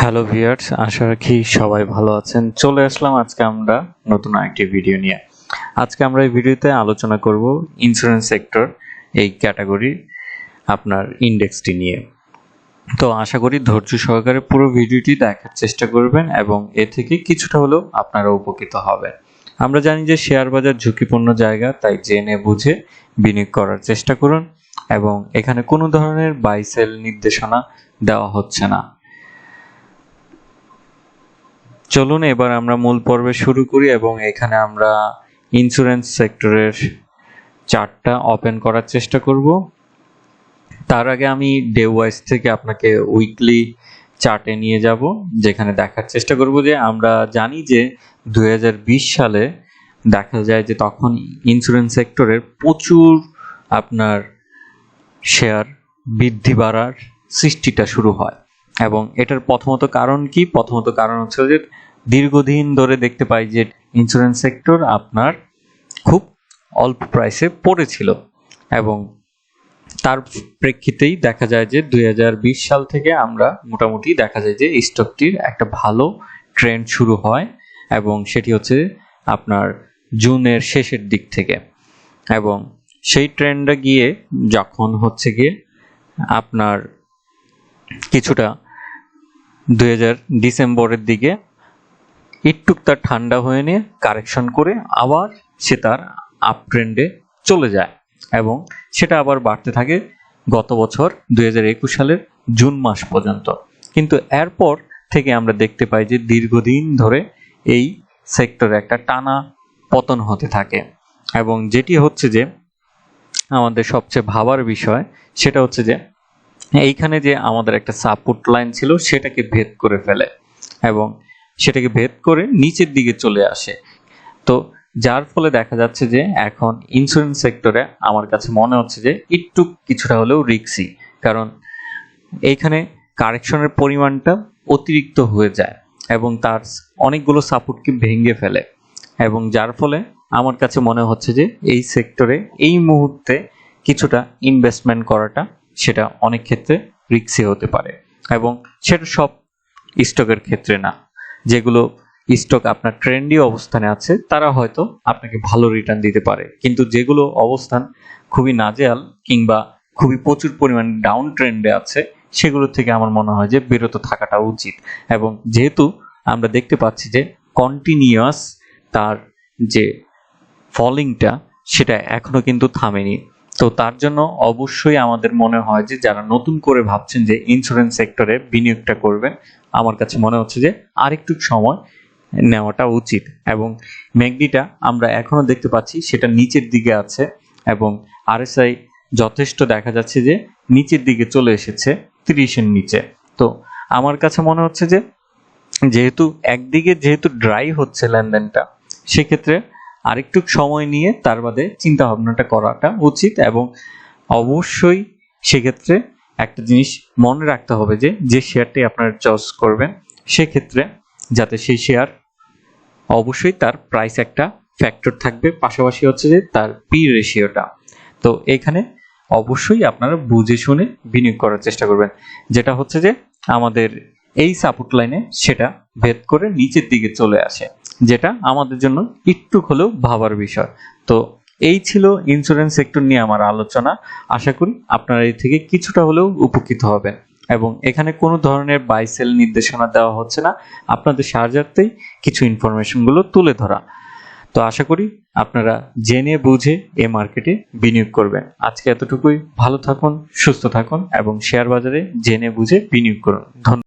Hello viewers, আশা রাখি সবাই ভালো আছেন। চলে আসলাম আজকে আমরা নতুন আরেকটি ভিডিও নিয়ে। আজকে আমরা এই ভিডিওতে আলোচনা করব ইন্স্যুরেন্স সেক্টর এই ক্যাটাগরি আপনার ইন্ডেক্সটি নিয়ে। তো আশা করি ধৈর্য সহকারে পুরো ভিডিওটি দেখার চেষ্টা করবেন এবং এ থেকে কিছুটা হলেও আপনারা উপকৃত হবেন। আমরা জানি যে শেয়ার বাজার ঝুঁকিপূর্ণ জায়গা, তাই জেনে বুঝে বিনিয়োগ করার চেষ্টা করুন এবং এখানে কোনো ধরনের বাই সেল নির্দেশনা দেওয়া হচ্ছে না। চলুন এবার আমরা মূল পর্বে শুরু করি এবং এখানে আমরা ইন্স্যুরেন্স সেক্টরের চার্টটা ওপেন করার চেষ্টা করব। তার আগে আমি ডে ওয়াইজ থেকে আপনাকে উইকলি চার্টে নিয়ে যাব, যেখানে দেখার চেষ্টা করব যে আমরা জানি যে 2020 সালে দেখা যায় যে তখন ইন্স্যুরেন্স সেক্টরের প্রচুর আপনার শেয়ার বৃদ্ধি বাড়ার সৃষ্টিটা শুরু হয় এবং এটার প্রথমত কারণ কি? প্রথমত কারণ হচ্ছে যে দীর্ঘদিন ধরে দেখতে পাই যে ইন্স্যুরেন্স সেক্টর আপনার খুব অল্প প্রাইসে পড়েছিল এবং তার প্রেক্ষিতেই দেখা যায় যে 2020 সাল থেকে আমরা মোটামুটি দেখা যায় যে স্টকটির একটা ভালো ট্রেন্ড শুরু হয় এবং সেটি হচ্ছে আপনার জুনের শেষের দিক থেকে, এবং সেই ট্রেন্ডটা গিয়ে যখন হচ্ছে গিয়ে আপনার কিছুটা 2000 ডিসেম্বরের দিকে একটু তার ঠান্ডা হয়ে নিয়ে কারেকশন করে আবার সে তার আপ ট্রেন্ডে চলে যায় এবং সেটা আবার বাড়তে থাকে গত বছর 2021 সালের জুন মাস পর্যন্ত। কিন্তু এরপর থেকে আমরা দেখতে পাই যে দীর্ঘদিন ধরে এই সেক্টরে একটা টানা পতন হতে থাকে এবং যেটি হচ্ছে যে আমাদের সবচেয়ে ভাবার বিষয় সেটা হচ্ছে যে এইখানে যে আমাদের একটা সাপোর্ট লাইন ছিল সেটাকে ভেদ করে ফেলে এবং সেটাকে ভেদ করে নিচের দিকে চলে আসে। তো যার ফলে দেখা যাচ্ছে যে এখন ইন্স্যুরেন্স সেক্টরে আমার কাছে মনে হচ্ছে যে একটু কিছুটা হলেও রিস্কি, কারণ এইখানে কারেকশনের পরিমাণটা অতিরিক্ত হয়ে যায় এবং তার অনেকগুলো সাপোর্টকে ভেঙে ফেলে এবং যার ফলে আমার কাছে মনে হচ্ছে যে এই সেক্টরে এই মুহূর্তে কিছুটা ইনভেস্টমেন্ট করাটা সেটা অনেক ক্ষেত্রে রিস্কি হতে পারে এবং সেটা সব স্টকের ক্ষেত্রে না। যেগুলো স্টক আপনার ট্রেন্ডি অবস্থানে আছে তারা হয়তো আপনাকে ভালো রিটার্ন দিতে পারে, কিন্তু যেগুলো অবস্থান খুবই নাজেহাল কিংবা খুবই প্রচুর পরিমাণে ডাউন ট্রেন্ডে আছে সেগুলো থেকে আমার মনে হয় যে বিরত থাকাটা উচিত। এবং যেহেতু আমরা দেখতে পাচ্ছি যে কন্টিনিউয়াস তার যে ফলিংটা সেটা এখনো কিন্তু থামেনি, তো তার জন্য অবশ্যই আমাদের মনে হয় যে যারা নতুন করে ভাবছেন যে ইন্স্যুরেন্স সেক্টরে বিনিয়োগটা করবেন, আমার কাছে মনে হচ্ছে যে আরেকটু সময় নেওয়াটা উচিত। এবং ম্যাকডিটা আমরা এখনো দেখতে পাচ্ছি সেটা নিচের দিকে আছে এবং আরএসআই যথেষ্ট দেখা যাচ্ছে যে নিচের দিকে চলে এসেছে 30-এর নিচে। তো আমার কাছে মনে হচ্ছে যে যেহেতু একদিকে যেহেতু ড্রাই হচ্ছে লেনদেনটা, সেক্ষেত্রে আরেকটু সময় নিয়ে তার বাদে চিন্তা ভাবনাটা করাটা উচিত এবং অবশ্যই সেক্ষেত্রে একটা জিনিস মনে রাখতে হবে যে যে শেয়ারটি আপনারা চয়েস করবেন সেক্ষেত্রে যাতে সেই শেয়ার অবশ্যই তার প্রাইস একটা ফ্যাক্টর থাকবে, পাশাপাশি হচ্ছে যে তার পি রেশিওটা। তো এখানে অবশ্যই আপনারা বুঝে শুনে বিনিয়োগ করার চেষ্টা করবেন, যেটা হচ্ছে যে আমাদের এই সাপোর্ট লাইনে সেটা ভেদ করে নিচের দিকে চলে আসে, যেটা আমাদের জন্য একটু হলেও ভাবার বিষয়। তো এই ছিল ইন্স্যুরেন্স সেক্টর নিয়ে আমার আলোচনা। আশা করি আপনারা এই থেকে কিছুটা হলেও উপকৃত হবেন এবং এখানে কোনো ধরনের বাই সেল নির্দেশনা দেওয়া হচ্ছে না, আপনাদের সাহায্যার্থেই কিছু ইনফরমেশনগুলো তুলে ধরা। তো আশা করি আপনারা জেনে বুঝে এই মার্কেটে বিনিয়োগ করবেন। আজকে এতটুকুই। ভালো থাকুন, সুস্থ থাকুন এবং শেয়ার বাজারে জেনে বুঝে বিনিয়োগ করুন। ধন্যবাদ।